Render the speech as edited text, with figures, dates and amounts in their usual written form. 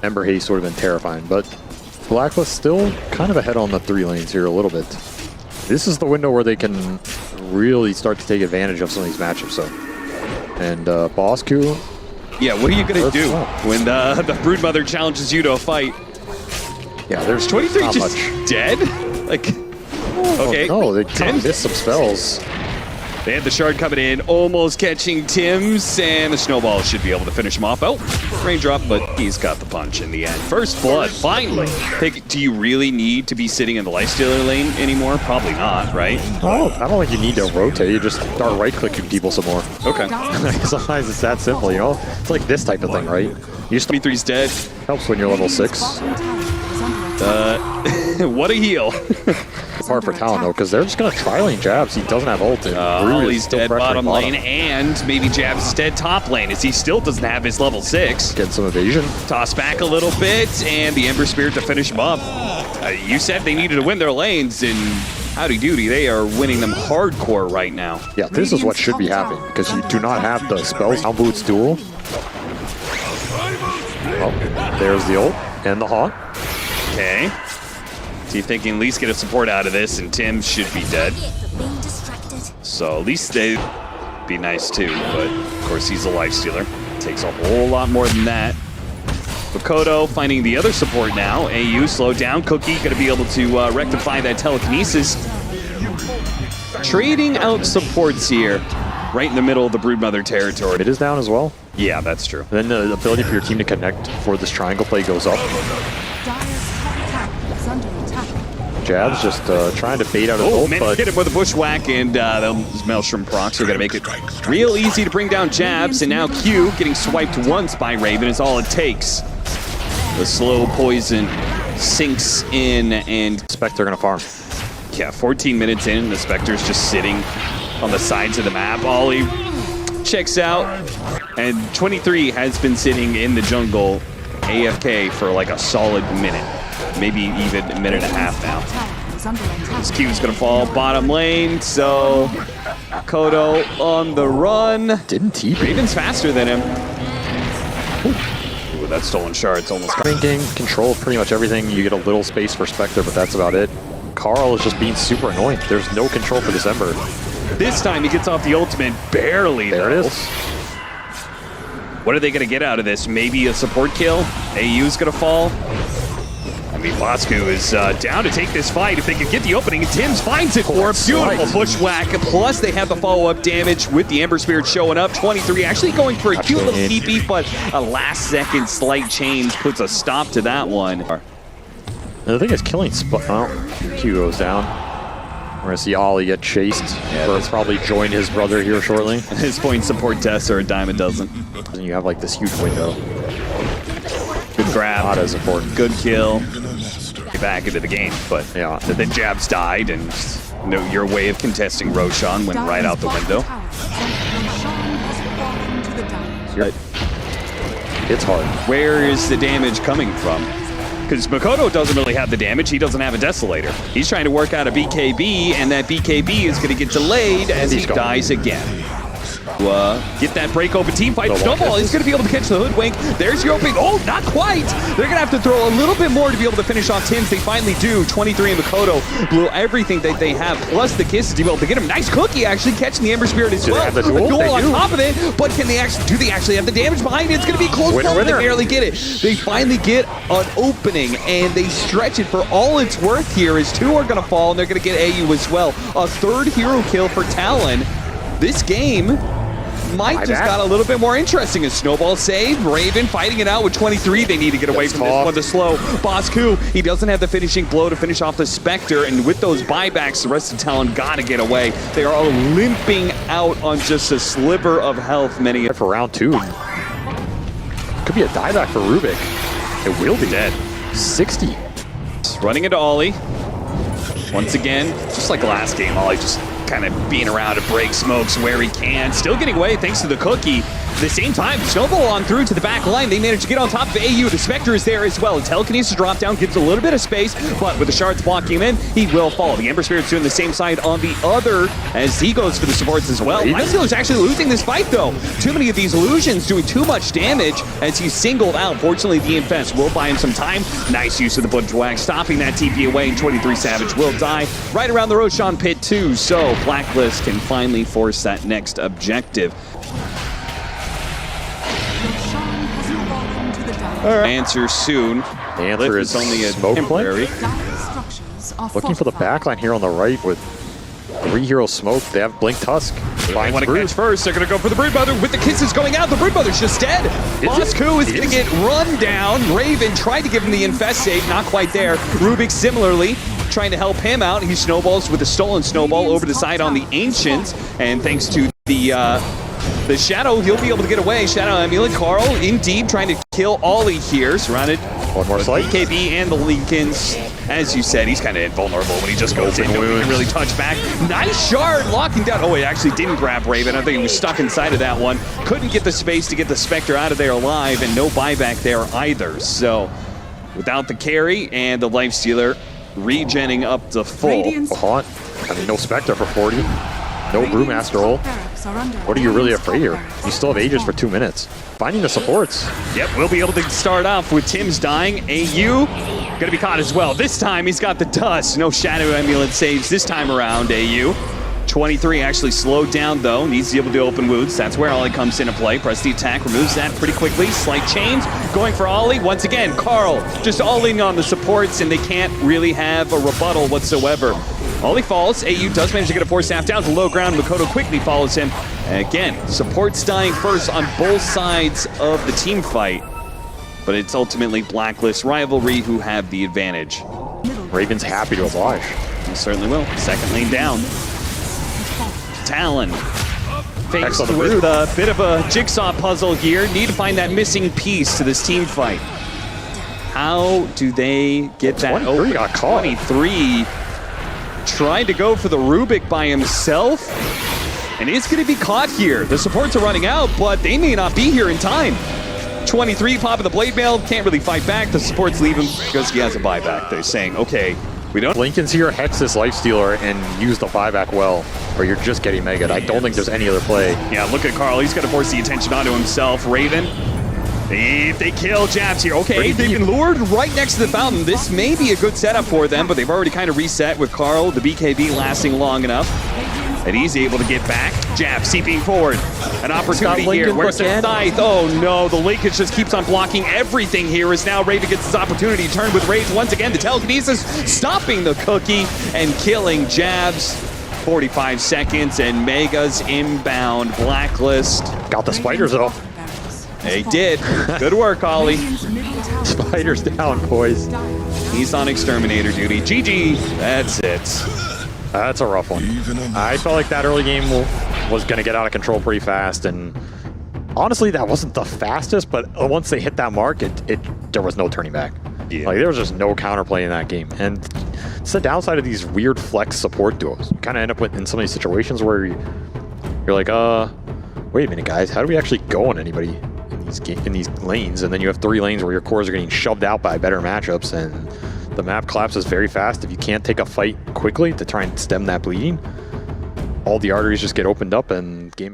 Ember Haste would have been terrifying, but Blacklist still kind of ahead on the 3 lanes here a little bit. This is the window where they can really start to take advantage of some of these matchups. So, and Boss Q. Yeah, what are you gonna do when the Broodmother challenges you to a fight? Yeah, there's 23 not just much. dead? Like, okay. Oh, no, they kind of missed some spells. They had the shard coming in, almost catching Tim's, and the snowball should be able to finish him off. Oh, raindrop, but he's got the punch in the end. First blood, finally. Do you really need to be sitting in the lifestealer lane anymore? Probably not, right? Oh, I don't think you need to rotate. You just start right-clicking people some more. Okay. Sometimes it's that simple, you know? It's like this type of thing, right? You just B3's dead. helps when you're level 6. What a heal. Hard for Talon though, because they're just gonna tri-lane Jabs. He doesn't have ult. He's dead bottom lane, and maybe Jabs is dead top lane, as he still doesn't have his level 6. Get some evasion. Toss back a little bit, and the Ember Spirit to finish him up. You said they needed to win their lanes, and howdy doody, they are winning them hardcore right now. Yeah, this is what should be happening, because you do not have the spells. Down boots duel. Oh, there's the ult and the haunt. Okay. So you're thinking at least get a support out of this, and Tim should be dead. So at least they'd be nice too, but of course he's a lifestealer. Takes a whole lot more than that. Makoto finding the other support now. AU slowed down. Cookie going to be able to rectify that telekinesis. Trading out supports here, right in the middle of the Broodmother territory. It is down as well. Yeah, that's true. Then the ability for your team to connect for this triangle play goes up. Jabs just trying to bait out his ult, man, but hit him with a bushwhack, and those Maelstrom procs are going to make it real easy to bring down Jabs, and now Q getting swiped once by Raven is all it takes. The slow poison sinks in, and Spectre gonna farm. yeah, 14 minutes in, the Spectre's just sitting on the sides of the map. Ollie checks out, and 23 has been sitting in the jungle AFK for like a solid minute. Maybe even a minute and a half now. This Q's gonna fall bottom lane, so Kodo on the run. Didn't TP. Raven's faster than him. Ooh, that stolen shard's almost got Thinking, control pretty much everything. You get a little space for Spectre, but that's about it. Carl is just being super annoying. There's no control for this Ember. This time he gets off the ultimate barely. There though. it is. What are they gonna get out of this? Maybe a support kill? AU's gonna fall. I mean, Bosku is down to take this fight if they can get the opening, and Tim's finds it for a beautiful bushwhack. Plus, they have the follow-up damage with the Ember Spirit showing up. 23 actually going for a cute little TP, but a last-second slight change puts a stop to that one. And the thing is, killing Q goes down. We're gonna see Ollie get chased. Yeah, probably join his brother here shortly. At this point, support deaths are a dime a dozen. And you have like this huge window. Good grab. Not as important. Good kill. Get back into the game, but yeah, the Jabs died, and your way of contesting Roshan went right out the window. It's hard. Where is the damage coming from? Because Makoto doesn't really have the damage. He doesn't have a Desolator. He's trying to work out a BKB, and that BKB is going to get delayed as he dies again. Get that break open team fight. Snowball is going to be able to catch the hoodwink. There's your opening. Oh, not quite. They're going to have to throw a little bit more to be able to finish off Tim's. They finally do. 23 and Makoto blew everything that they have, plus the kisses to be able to get him. Nice cookie, actually, catching the Ember Spirit as well. The duel on top of it, but can they actually, do they actually have the damage behind it? It's going to be close. They barely get it. They finally get an opening, and they stretch it for all it's worth here, as 2 are going to fall, and they're going to get AU as well. A third hero kill for Talon. This game might just got a little bit more interesting. A snowball save. Raven fighting it out with 23. They need to get away from this one. The slow Bosku, he doesn't have the finishing blow to finish off the Spectre, and with those buybacks, the rest of Talon gotta get away. They are all limping out on just a sliver of health. Many for round 2. Could be a dieback for Rubik. It will be dead. 60. Running into Ollie. Once again, just like last game, Ollie just kind of being around to break smokes where he can. Still getting away thanks to the cookie. At the same time, Snowball on through to the back line. They managed to get on top of AU. The Spectre is there as well. Telekinesis drop down, gives a little bit of space, but with the shards blocking him in, he will fall. The Ember Spirit's doing the same side on the other as he goes for the supports as well. Lifestealer's actually losing this fight though. Too many of these illusions doing too much damage as he's singled out. Fortunately, the Infest will buy him some time. Nice use of the Bushwhack, stopping that TP away, and 23 Savage will die right around the Roshan pit too. So Blacklist can finally force that next objective. Answer soon. The answer is only a smoke temporary. Looking for the backline here on the right with 3 hero smoke. They have Blink Tusk. They want to catch first. They're going to go for the Broodmother with the kisses going out. The Broodmother's just dead. Bosku is going to get run down. Raven tried to give him the Infest save. Not quite there. Rubik similarly trying to help him out. He snowballs with a stolen snowball over the side on the Ancients. And thanks to the Shadow, he'll be able to get away. Shadow Amulet, Carl indeed trying to kill Ollie here. Surrounded one more slight. BKB and the Lincolns. As you said, he's kind of invulnerable when he just goes in. Nobody can really touch back. Nice shard locking down. Oh, it actually didn't grab Raven. I think he was stuck inside of that one. Couldn't get the space to get the Spectre out of there alive, and no buyback there either. So without the carry and the Lifestealer regenning up to full. I mean, no Spectre for 40. No Brewmaster ult. What are you really afraid here? You still have Aegis for 2 minutes. Finding the supports. Yep, we'll be able to start off with Tim's dying. AU gonna be caught as well. This time he's got the dust. No Shadow Amulet saves this time around, AU. 23 actually slowed down though. Needs to be able to open wounds. That's where Ollie comes into play. Press the attack, removes that pretty quickly. Slight change, going for Ollie. Once again, Carl just all in on the supports and they can't really have a rebuttal whatsoever. Ollie falls. AU does manage to get a 4-staff down to low ground. Makoto quickly follows him. And again, supports dying first on both sides of the team fight. But it's ultimately Blacklist Rivalry who have the advantage. Raven's happy to oblige. He certainly will. Second lane down. Talon faced with a bit of a jigsaw puzzle here. Need to find that missing piece to this team fight. How do they get that open? Got caught. 23 tried to go for the Rubik by himself, and he's going to be caught here. The supports are running out, but they may not be here in time. 23 popping the blade mail, can't really fight back. The supports leave him because he has a buyback. They're saying, okay, we don't. Lincoln's here, hex this Lifestealer and use the buyback well, or you're just getting megaed. I don't think there's any other play. Yeah, look at Carl. He's going to force the attention onto himself. Raven, if they kill Jabs here. Okay, they've been lured right next to the fountain. This may be a good setup for them, but they've already kind of reset with Carl, the BKB lasting long enough. And he's able to get back. Jab seeping forward. An opportunity here. Where's the Scythe? Oh no, the Linkage just keeps on blocking everything here as now Raven gets his opportunity to turn with Rage once again. The Telekinesis stopping the cookie and killing Jabs. 45 seconds and Mega's inbound. Blacklist. Got the spiders though. They did. Good work, Ollie. Spiders down, boys. He's on exterminator duty. GG. That's it. That's a rough one. I felt like that early game was going to get out of control pretty fast, and honestly, that wasn't the fastest, but once they hit that mark, there was no turning back. Yeah. Like, there was just no counterplay in that game, and it's the downside of these weird flex support duos. You kind of end up in some of these situations where you're like, wait a minute, guys, how do we actually go on anybody in these lanes? And then you have 3 lanes where your cores are getting shoved out by better matchups, and the map collapses very fast. If you can't take a fight quickly to try and stem that bleeding, all the arteries just get opened up and game